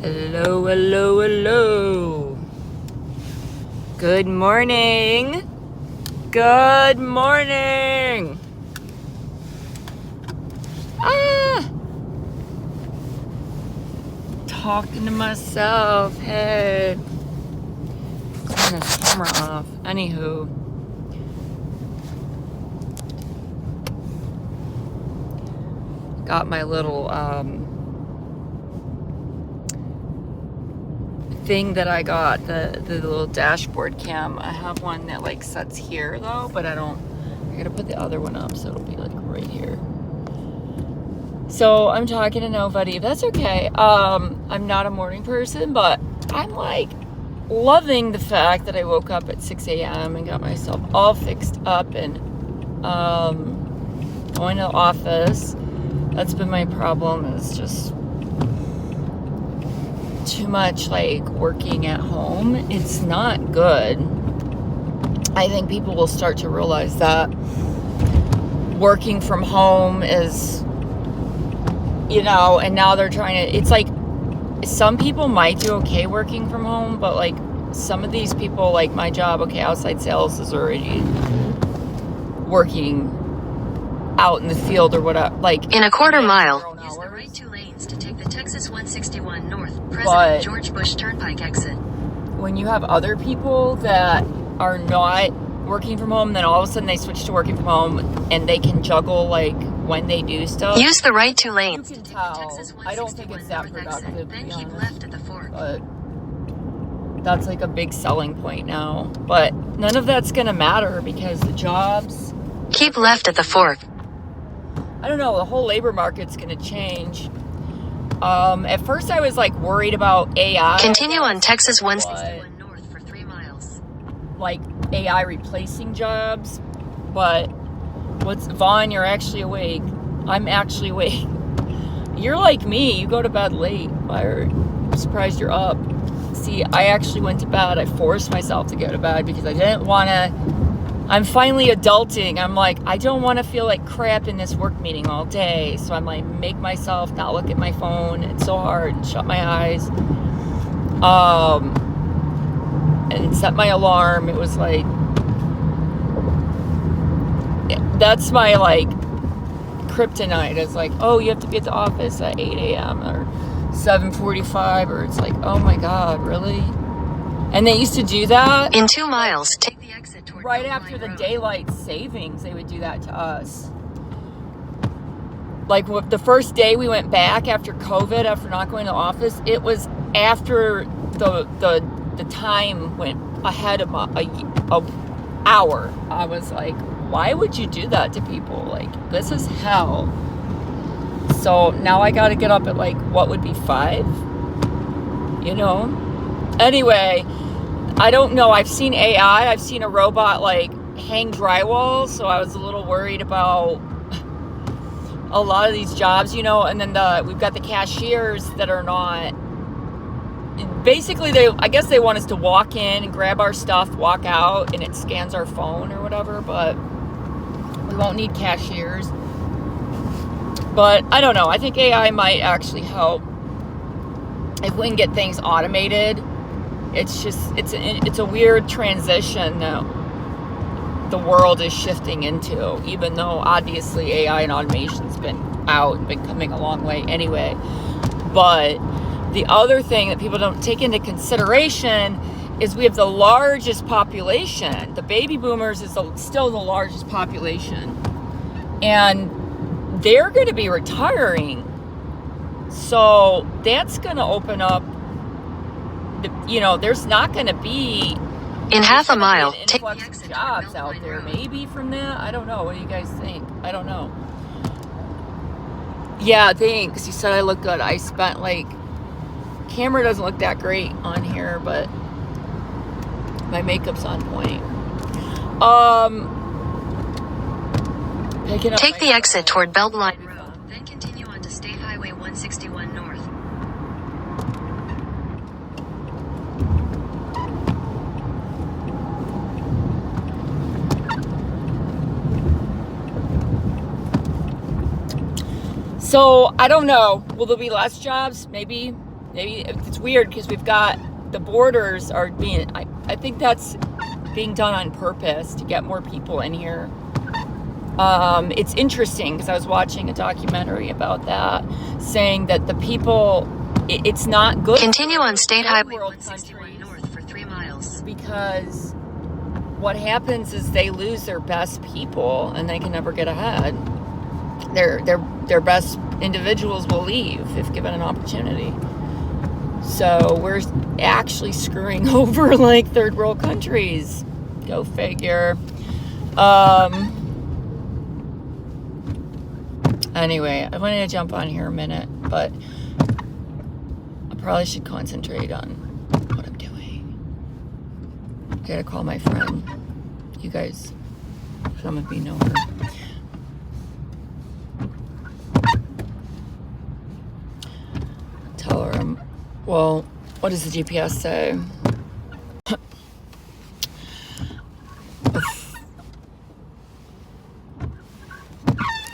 Hello, hello, hello. Good morning. Good morning. Talking to myself. Hey. Turn this camera off. Anywho. Got my little thing that I got, the little dashboard cam. I have one that like sets here though, but I gotta put the other one up so it'll be like right here. So I'm talking to nobody. That's okay. I'm not a morning person, but I'm like loving the fact that I woke up at 6 a.m. and got myself all fixed up and going to the office. That's been my problem, is just too much like working at home. It's not good. I think people will start to realize that working from home is, and now they're trying to, it's like some people might do okay working from home, but like some of these people, like my job, okay, outside sales is already working out in the field or whatever, like in a quarter mile. Use the right 2 lanes to take the Texas 161 North President George Bush Turnpike exit. When you have other people that are not working from home, then all of a sudden they switch to working from home and they can juggle like when they do stuff. Use the right 2 lanes. You can tell. I don't think it's that productive. Then keep left at the fork. But that's like a big selling point now. But none of that's gonna matter because the jobs. Keep left at the fork. I don't know, the whole labor market's gonna change. At first I was like worried about AI. Continue on Texas 161 North for 3 miles. Like AI replacing jobs. But Vaughn, you're actually awake. I'm actually awake. You're like me, you go to bed late. I'm surprised you're up. See, I actually went to bed. I forced myself to go to bed because I didn't want to. I'm finally adulting. I'm like, I don't want to feel like crap in this work meeting all day. So I'm like, make myself not look at my phone. It's so hard. And shut my eyes. And set my alarm. It was like, that's my like kryptonite. It's like, oh, you have to be at the office at 8 a.m. or 7:45, or it's like, oh my God, really? And they used to do that. In 2 miles, take the exit toward right after the daylight savings. They would do that to us. Like the first day we went back after COVID, after not going to the office, it was after the time went ahead of a hour. I was like, why would you do that to people? Like, this is hell. So now I got to get up at like, what would be 5? Anyway, I don't know. I've seen AI. I've seen a robot like hang drywall. So I was a little worried about a lot of these jobs, and then we've got the cashiers that are not. Basically, I guess they want us to walk in and grab our stuff, walk out, and it scans our phone or whatever, but we won't need cashiers. But I don't know. I think AI might actually help if we can get things automated. It's just, it's a weird transition that the world is shifting into, even though obviously AI and automation's been out and been coming a long way anyway. But the other thing that people don't take into consideration is we have the largest population. The baby boomers is still the largest population. And they're going to be retiring. So that's going to open up, there's not going to be in half a mile, take the exit jobs out there. Maybe from that. I don't know. What do you guys think? I don't know. Yeah, thanks. You said I look good. I spent camera doesn't look that great on here, but my makeup's on point. Take the exit toward Beltline Road, then continue on to State Highway 161 North. So I don't know. Will there be less jobs? Maybe. maybe it's weird because we've got the borders are being, I think that's being done on purpose to get more people in here. It's interesting because I was watching a documentary about that, saying that the people, it's not good. Continue on State Highway 161 North for 3 miles. Because what happens is they lose their best people and they can never get ahead. Their best individuals will leave if given an opportunity. So we're actually screwing over like third world countries. Go figure. Anyway, I wanted to jump on here a minute, but I probably should concentrate on what I'm doing. I gotta call my friend. You guys, some of you know her. Tell her well, what does the GPS say?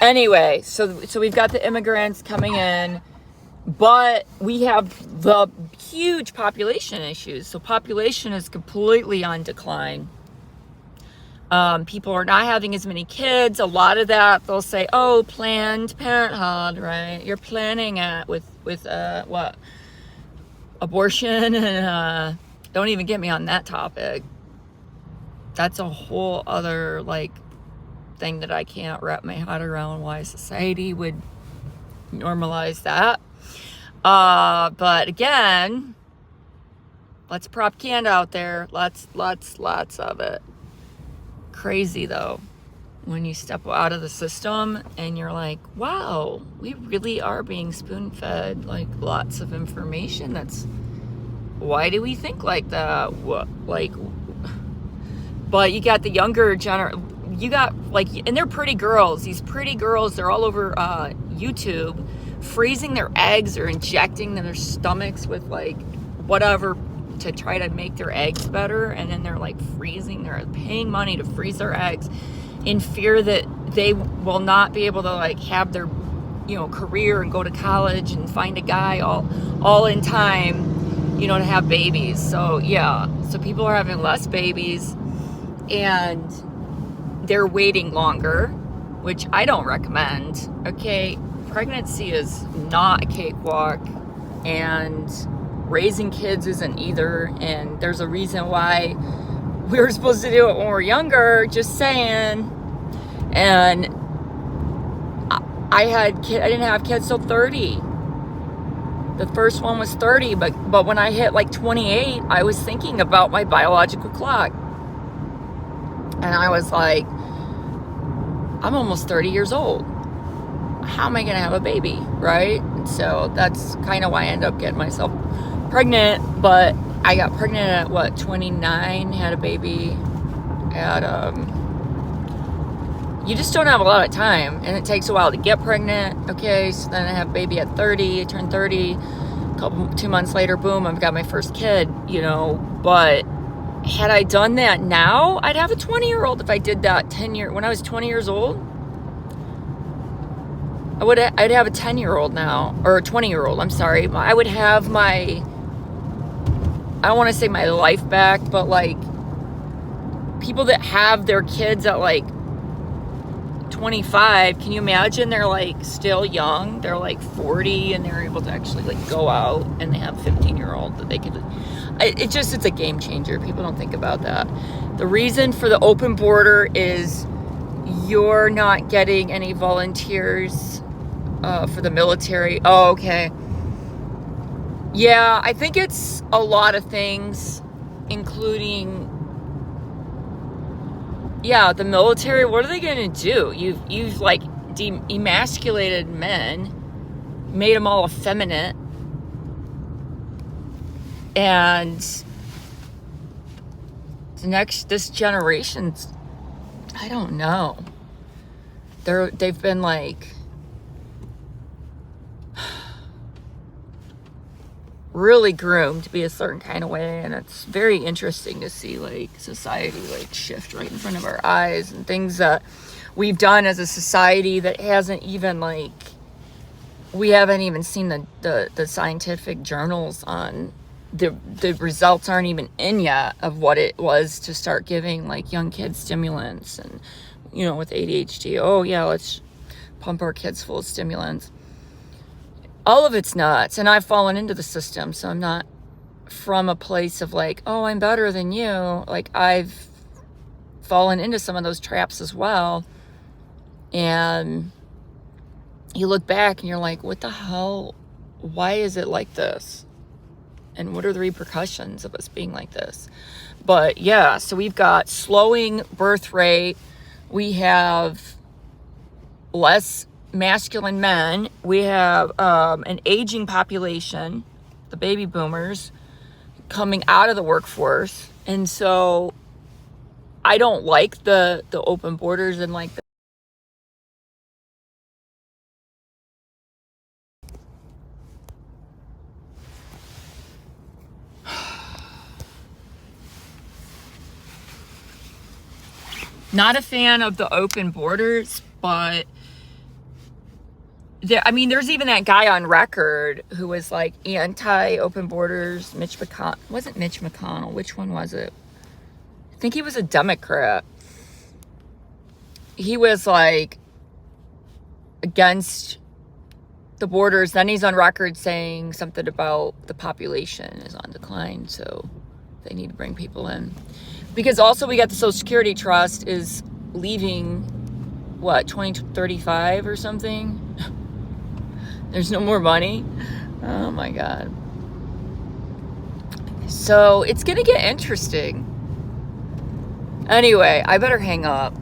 Anyway, so we've got the immigrants coming in, but we have the huge population issues. So population is completely on decline. People are not having as many kids. A lot of that, they'll say, oh, Planned Parenthood, right? You're planning it with what? Abortion, and don't even get me on that topic. That's a whole other, like, thing that I can't wrap my head around why society would normalize that. But again, lots of propaganda out there. Lots of it. Crazy though, when you step out of the system and you're like, wow, we really are being spoon-fed like lots of information. Why do we think like that? What, like, but you got the younger generation. You got, like, and they're pretty girls. These pretty girls, they're all over YouTube, freezing their eggs or injecting their stomachs with, like, whatever to try to make their eggs better. And then they're, like, they're paying money to freeze their eggs in fear that they will not be able to, like, have their, career and go to college and find a guy all in time, to have babies. So, yeah. So people are having less babies and they're waiting longer, which I don't recommend. Okay, pregnancy is not a cakewalk, and raising kids isn't either. And there's a reason why we were supposed to do it when we were younger, just saying. And I didn't have kids till 30. The first one was 30, but when I hit like 28, I was thinking about my biological clock. And I was like, I'm almost 30 years old. How am I going to have a baby, right? So that's kind of why I ended up getting myself pregnant. But I got pregnant at, 29, had a baby at, you just don't have a lot of time. And it takes a while to get pregnant. Okay, so then I have a baby at 30, I turned 30. 2 months later, boom, I've got my first kid, But had I done that now, I'd have a 20-year-old if I did that when I was 20 years old. I'd have a 10-year-old now, or a 20-year-old, I'm sorry. I would have I don't want to say my life back, but like people that have their kids at like 25, can you imagine? They're like still young, they're like 40 and they're able to actually like go out, and they have 15-year-old that they could, it's a game changer. People don't think about that. The reason for the open border is you're not getting any volunteers for the military. Oh, okay. Yeah, I think it's a lot of things, including, the military. What are they going to do? You've like emasculated men, made them all effeminate, and this generation's, I don't know. They've been like really groomed to be a certain kind of way, and it's very interesting to see like society like shift right in front of our eyes, and things that we've done as a society that hasn't even like we haven't even seen the scientific journals on the results aren't even in yet of what it was to start giving like young kids stimulants and, you know, with ADHD. Oh yeah, let's pump our kids full of stimulants. All of it's nuts. And I've fallen into the system. So I'm not from a place of like, oh, I'm better than you. Like I've fallen into some of those traps as well. And you look back and you're like, what the hell? Why is it like this? And what are the repercussions of us being like this? But yeah, so we've got slowing birth rate. We have less masculine men. We have an aging population, the baby boomers, coming out of the workforce. And so I don't like the open borders and like not a fan of the open borders, but there's even that guy on record who was like anti-open borders. Mitch McConnell. Wasn't Mitch McConnell. Which one was it? I think he was a Democrat. He was like against the borders. Then he's on record saying something about the population is on decline, so they need to bring people in. Because also we got the Social Security Trust is leaving, what, 2035 or something? There's no more money. Oh my God. So it's going to get interesting. Anyway, I better hang up.